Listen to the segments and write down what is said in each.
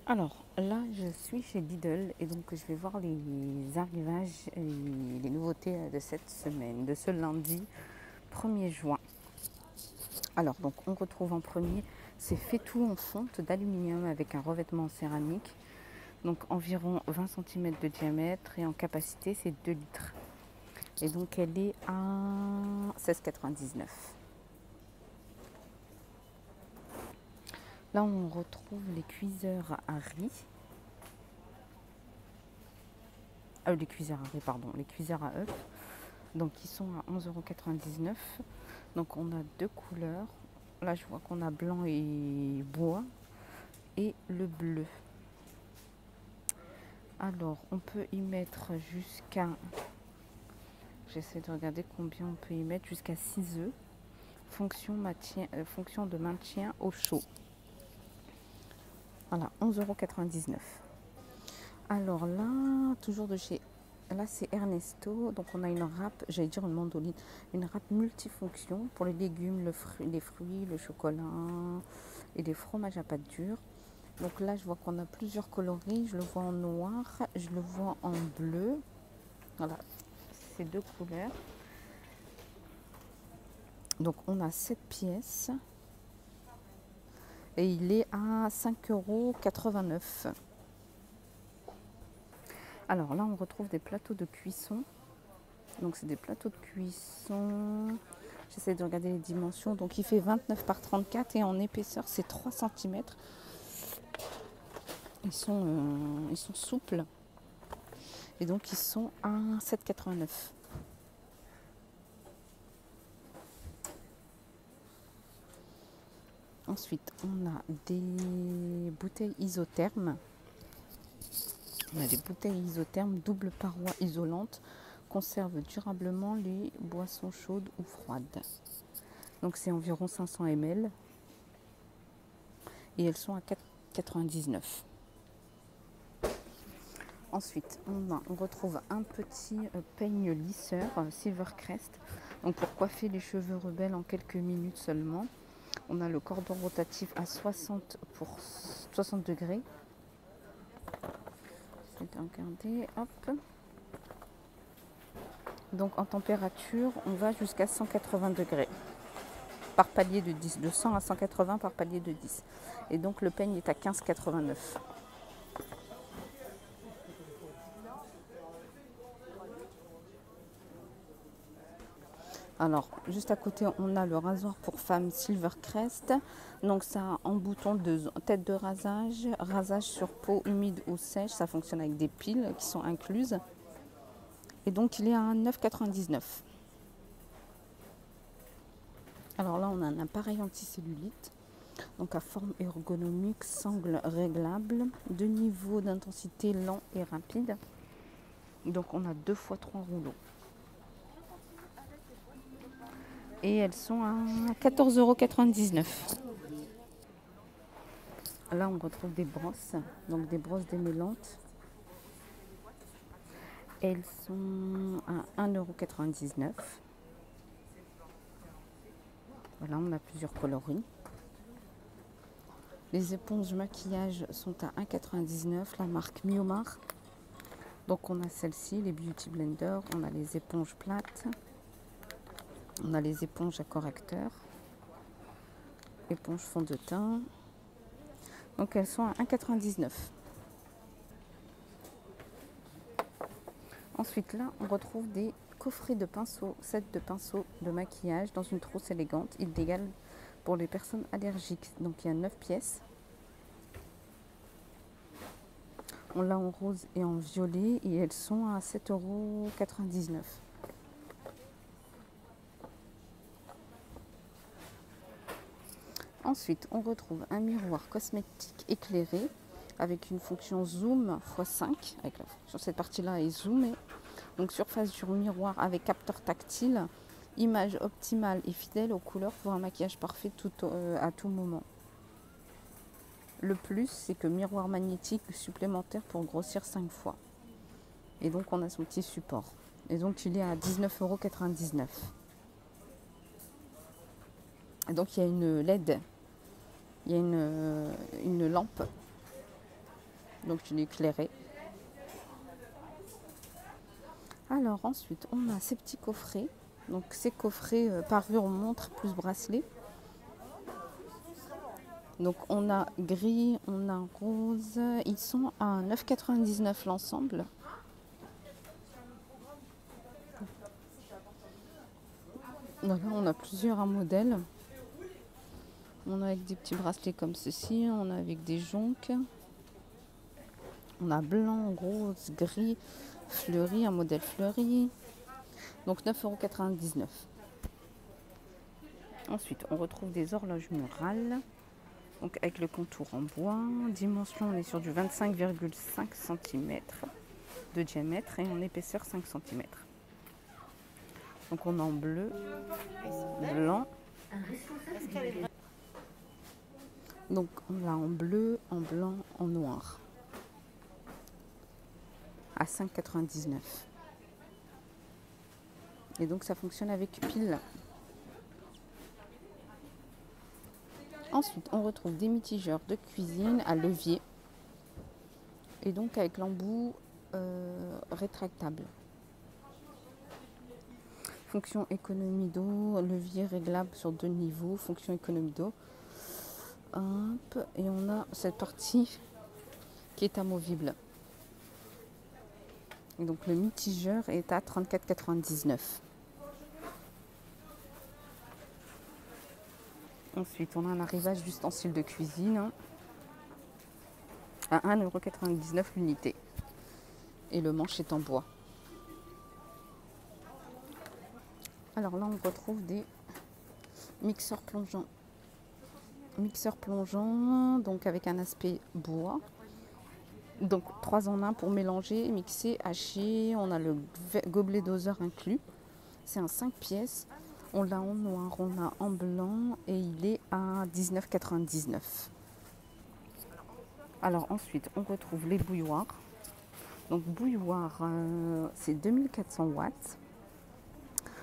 Alors là, je suis chez Lidl et donc je vais voir les arrivages et les nouveautés de cette semaine, de ce lundi 1er juin. Alors donc on retrouve en premier, c'est fait tout en fonte d'aluminium avec un revêtement en céramique, donc environ 20 cm de diamètre et en capacité c'est 2 litres. Et donc elle est à 16,99 €. Là on retrouve les cuiseurs à riz. Les cuiseurs à riz, pardon, les cuiseurs à œufs. Donc ils sont à 11,99 €. Donc on a deux couleurs. Là je vois qu'on a blanc et bois et le bleu. Alors on peut y mettre jusqu'à, j'essaie de regarder combien on peut y mettre, jusqu'à 6 œufs. Fonction de maintien au chaud. Voilà, 11,99 €. Alors là, toujours de chez... Là, c'est Ernesto. Donc, on a une râpe, j'allais dire une mandoline, une râpe multifonction pour les légumes, les fruits, le chocolat et les fromages à pâte dure. Donc là, je vois qu'on a plusieurs coloris. Je le vois en noir, je le vois en bleu. Voilà, ces deux couleurs. Donc, on a 7 pièces. Et il est à 5,89 €. Alors là, on retrouve des plateaux de cuisson. Donc, c'est des plateaux de cuisson. J'essaie de regarder les dimensions. Donc, il fait 29 par 34 et en épaisseur, c'est 3 cm. Ils sont souples. Et donc, ils sont à 7,89 €. Ensuite, on a des bouteilles isothermes. On a des bouteilles isothermes double paroi isolante. Conserve durablement les boissons chaudes ou froides. Donc, c'est environ 500 ml. Et elles sont à 4,99 €. Ensuite, on retrouve un petit peigne lisseur Silvercrest. Donc, pour coiffer les cheveux rebelles en quelques minutes seulement. On a le cordon rotatif à 60 degrés. Je vais regarder, hop. Donc en température, on va jusqu'à 180 degrés par palier de 10. De 100 à 180 par palier de 10. Et donc le peigne est à 15,89 €. Alors, juste à côté, on a le rasoir pour femmes Silvercrest. Donc, ça a un bouton de tête de rasage, rasage sur peau humide ou sèche. Ça fonctionne avec des piles qui sont incluses. Et donc, il est à 9,99 €. Alors là, on a un appareil anticellulite. Donc, à forme ergonomique, sangle réglable, de niveau d'intensité lent et rapide. Donc, on a 2 x 3 rouleaux. Et elles sont à 14,99 €. Là, on retrouve des brosses, donc des brosses démêlantes. Elles sont à 1,99 €. Voilà, on a plusieurs coloris. Les éponges maquillage sont à 1,99 €, la marque Miomar. Donc, on a celle-ci, les Beauty Blender. On a les éponges plates. On a les éponges à correcteur. Éponges fond de teint. Donc, elles sont à 1,99 €. Ensuite, là, on retrouve des coffrets de pinceaux, set de pinceaux de maquillage dans une trousse élégante, idéale pour les personnes allergiques. Donc, il y a 9 pièces. On l'a en rose et en violet et elles sont à 7,99 €. Ensuite, on retrouve un miroir cosmétique éclairé avec une fonction zoom x5. Sur cette partie-là est zoomée. Donc surface sur miroir avec capteur tactile. Image optimale et fidèle aux couleurs pour un maquillage parfait à tout moment. Le plus, c'est que miroir magnétique supplémentaire pour grossir 5 fois. Et donc on a son petit support. Et donc il est à 19,99 €. Et donc il y a une LED. Il y a une lampe donc je l'ai éclairé. Alors ensuite, on a ces petits coffrets. Donc ces coffrets parure montre plus bracelet. Donc on a gris, on a rose. Ils sont à 9,99 l'ensemble. Là, on a plusieurs modèles. On a avec des petits bracelets comme ceci, on a avec des jonques. On a blanc, rose, gris, fleuri, un modèle fleuri. Donc 9,99 €. Ensuite, on retrouve des horloges murales. Donc avec le contour en bois. Dimension, on est sur du 25,5 cm de diamètre et en épaisseur 5 cm. Donc on a en bleu, blanc. Donc on l'a en bleu, en blanc, en noir. À 5,99 €. Et donc ça fonctionne avec pile. Ensuite, on retrouve des mitigeurs de cuisine à levier. Et donc avec l'embout rétractable. Fonction économie d'eau, levier réglable sur 2 niveaux, fonction économie d'eau. Et on a cette partie qui est amovible. Et donc le mitigeur est à 34,99 €. Ensuite, on a un arrivage d'ustensiles de cuisine à 1,99 € l'unité. Et le manche est en bois. Alors là, on retrouve des mixeurs plongeants. Mixeur plongeant, donc avec un aspect bois. Donc 3 en 1 pour mélanger, mixer, hacher. On a le gobelet doseur inclus. C'est un 5 pièces. On l'a en noir, on l'a en blanc et il est à 19,99 €. Alors ensuite, on retrouve les bouilloires. Donc bouilloire, c'est 2400 watts.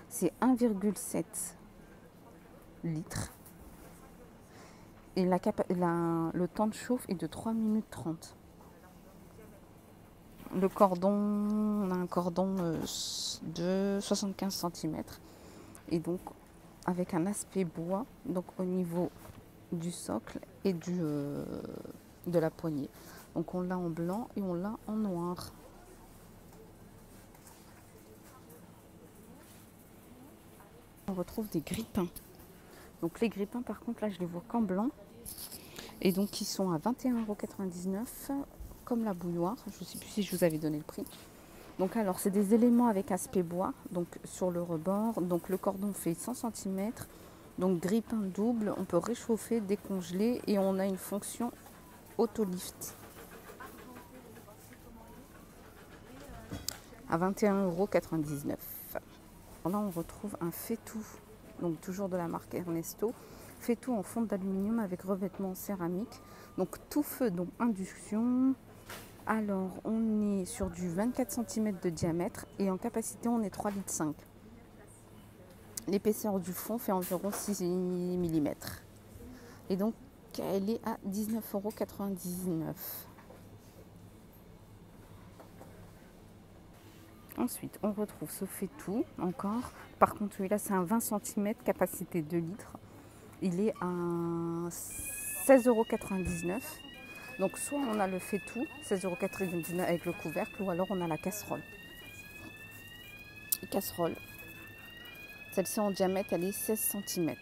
C'est 1,7 litres. Et le temps de chauffe est de 3 minutes 30. Le cordon, on a un cordon de 75 cm. Et donc avec un aspect bois, donc au niveau du socle et de la poignée. Donc on l'a en blanc et on l'a en noir. On retrouve des grippins. Donc les grippins par contre là je les vois qu'en blanc. Et donc ils sont à 21,99 € comme la bouilloire. Je ne sais plus si je vous avais donné le prix. Donc alors c'est des éléments avec aspect bois, donc sur le rebord. Donc le cordon fait 100 cm. Donc grippin double, on peut réchauffer, décongeler et on a une fonction auto-lift. À 21,99 €. Là on retrouve un faitout, donc toujours de la marque Ernesto. Faitout en fonte d'aluminium avec revêtement céramique. Donc tout feu, donc induction. Alors on est sur du 24 cm de diamètre et en capacité on est 3,5 litres. L'épaisseur du fond fait environ 6 mm. Et donc elle est à 19,99 €. Ensuite, on retrouve ce faitout encore. Par contre, celui-là, c'est un 20 cm, capacité 2 litres. Il est à 16,99 €. Donc, soit on a le faitout, 16,99 € avec le couvercle, ou alors on a la casserole. Casserole. Celle-ci en diamètre, elle est 16 cm.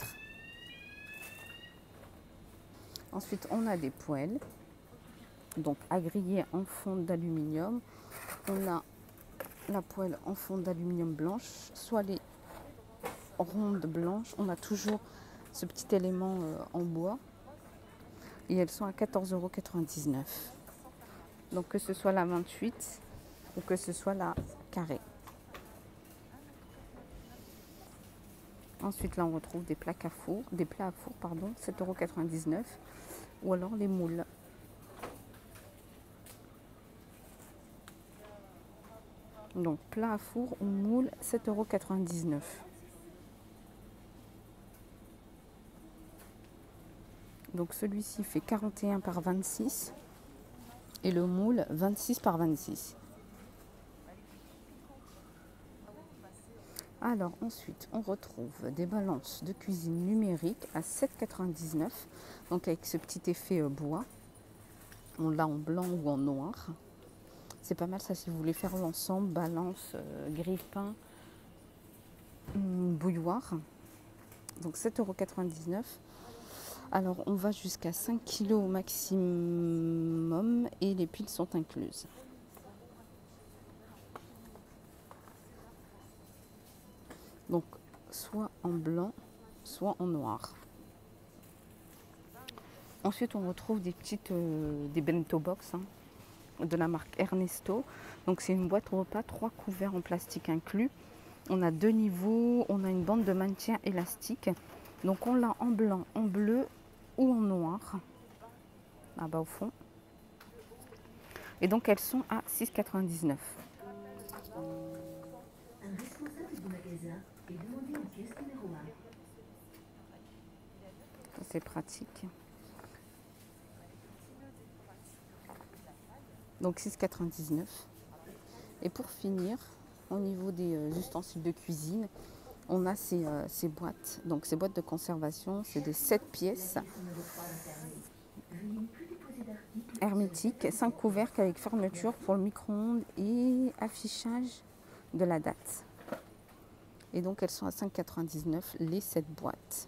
Ensuite, on a des poêles. Donc, à griller en fonte d'aluminium. On a la poêle en fonte d'aluminium blanche, soit les rondes blanches. On a toujours ce petit élément en bois. Et elles sont à 14,99 €. Donc que ce soit la 28 ou que ce soit la carrée. Ensuite là on retrouve des plats à four, 7,99 € ou alors les moules. Donc plat à four ou moule, 7,99 €. Donc celui-ci fait 41 par 26. Et le moule 26 par 26. Alors ensuite, on retrouve des balances de cuisine numérique à 7,99 €. Donc avec ce petit effet bois. On l'a en blanc ou en noir. C'est pas mal ça si vous voulez faire l'ensemble, balance, grille-pain, bouilloire. Donc 7,99 €. Alors on va jusqu'à 5 kg au maximum et les piles sont incluses. Donc soit en blanc, soit en noir. Ensuite on retrouve des bento box de la marque Ernesto. Donc c'est une boîte repas, 3 couverts en plastique inclus. On a 2 niveaux, on a une bande de maintien élastique. Donc on l'a en blanc, en bleu ou en noir, là-bas au fond. Et donc elles sont à 6,99 €. Un responsable du magasin est demandé en pièce numéro 1. C'est pratique. Donc 6,99 €. Et pour finir, au niveau des ustensiles de cuisine, on a ces boîtes. Donc ces boîtes de conservation, c'est des 7 pièces hermétiques, 5 couvercles avec fermeture pour le micro-ondes et affichage de la date. Et donc elles sont à 5,99 € les 7 boîtes.